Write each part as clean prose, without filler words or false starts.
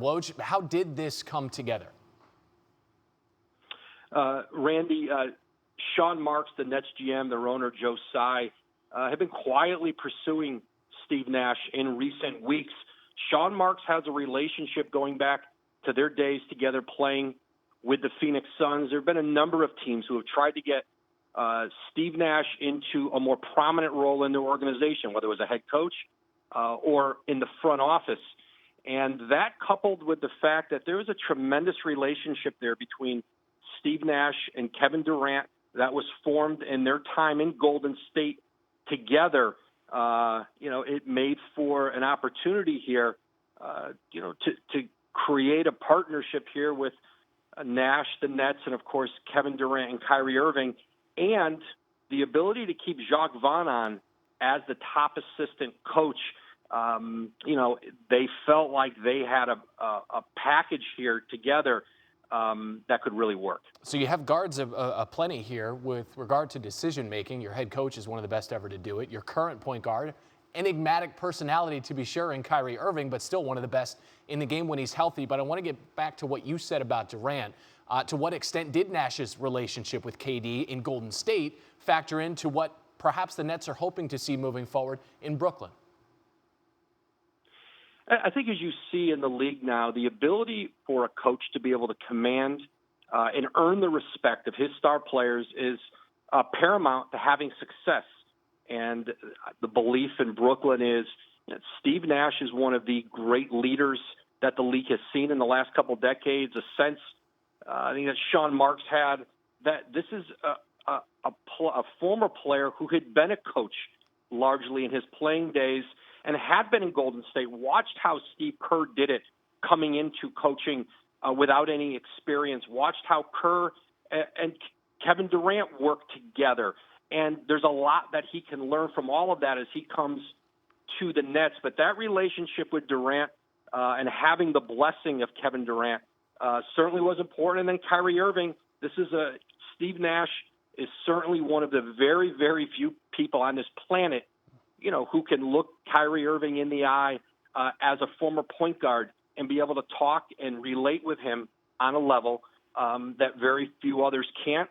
Woj, how did this come together? Randy, Sean Marks, the Nets GM, their owner, Joe Tsai, have been quietly pursuing Steve Nash in recent weeks. Sean Marks has a relationship going back to their days together playing with the Phoenix Suns. There have been a number of teams who have tried to get Steve Nash into a more prominent role in their organization, whether it was a head coach or in the front office. And that, coupled with the fact that there was a tremendous relationship there between Steve Nash and Kevin Durant that was formed in their time in Golden State together, it made for an opportunity here, to create a partnership here with Nash, the Nets, and, of course, Kevin Durant and Kyrie Irving, and the ability to keep Jacques Vaughn on as the top assistant coach. They felt like they had a package here together that could really work. So you have guards aplenty here with regard to decision-making. Your head coach is one of the best ever to do it. Your current point guard, enigmatic personality to be sure in Kyrie Irving, but still one of the best in the game when he's healthy. But I want to get back to what you said about Durant. To what extent did Nash's relationship with KD in Golden State factor into what perhaps the Nets are hoping to see moving forward in Brooklyn? I think, as you see in the league now, the ability for a coach to be able to command and earn the respect of his star players is paramount to having success. And the belief in Brooklyn is that Steve Nash is one of the great leaders that the league has seen in the last couple of decades. A sense, I think, that Sean Marks had, that this is a former player who had been a coach largely in his playing days and had been in Golden State, watched how Steve Kerr did it coming into coaching without any experience, watched how Kerr and Kevin Durant worked together. And there's a lot that he can learn from all of that as he comes to the Nets. But that relationship with Durant and having the blessing of Kevin Durant certainly was important. And then Kyrie Irving, Steve Nash is certainly one of the very, very few people on this planet who can look Kyrie Irving in the eye as a former point guard and be able to talk and relate with him on a level that very few others can't.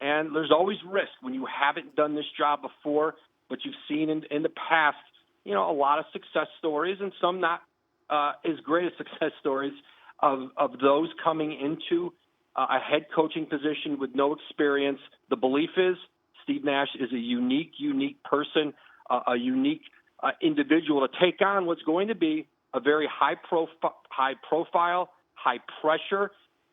And there's always risk when you haven't done this job before, but you've seen in the past, a lot of success stories and some not as great as success stories of those coming into a head coaching position with no experience. The belief is Steve Nash is a unique person, a unique individual to take on what's going to be a very high profile, high pressure,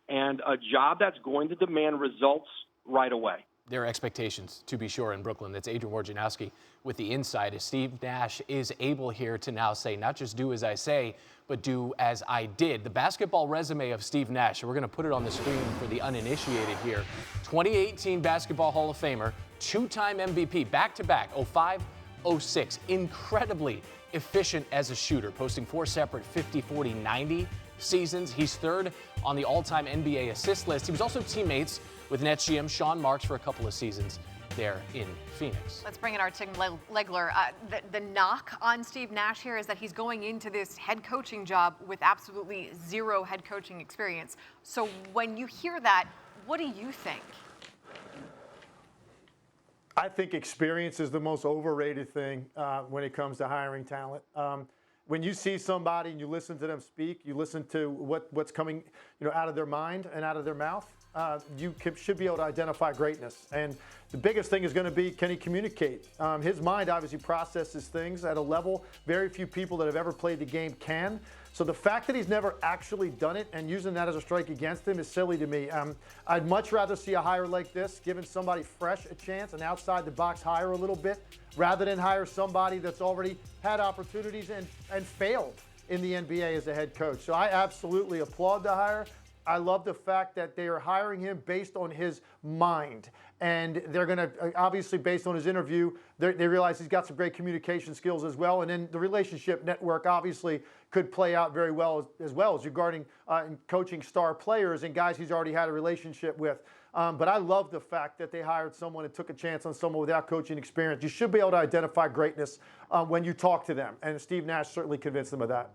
and a job that's going to demand results right away. There are expectations, to be sure, in Brooklyn. That's Adrian Wojnarowski with the insight. As Steve Nash is able here to now say, not just do as I say, but do as I did. The basketball resume of Steve Nash, and we're going to put it on the screen for the uninitiated here. 2018 Basketball Hall of Famer, two-time MVP, back-to-back, 05, 06. Incredibly efficient as a shooter, posting 4 separate 50, 40, 90 seasons. He's third on the all-time NBA assist list. He was also teammates with Nets GM Sean Marks for a couple of seasons there in Phoenix. Let's bring in our Tim Legler. The knock on Steve Nash here is that he's going into this head coaching job with absolutely zero head coaching experience. So when you hear that, what do you think? I think experience is the most overrated thing when it comes to hiring talent. When you see somebody and you listen to them speak, you listen to what's coming, out of their mind and out of their mouth. You should be able to identify greatness. And the biggest thing is going to be, can he communicate? His mind obviously processes things at a level very few people that have ever played the game can. So the fact that he's never actually done it and using that as a strike against him is silly to me. I'd much rather see a hire like this, giving somebody fresh a chance, an outside-the-box hire a little bit, rather than hire somebody that's already had opportunities and failed in the NBA as a head coach. So I absolutely applaud the hire. I love the fact that they are hiring him based on his mind. And they're going to, obviously, based on his interview, they realize he's got some great communication skills as well. And then the relationship network, obviously, could play out very well as regarding coaching star players and guys he's already had a relationship with. But I love the fact that they hired someone and took a chance on someone without coaching experience. You should be able to identify greatness when you talk to them. And Steve Nash certainly convinced them of that.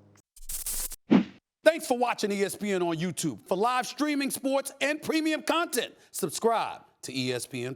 Thanks for watching ESPN on YouTube. For live streaming sports and premium content, subscribe to ESPN+.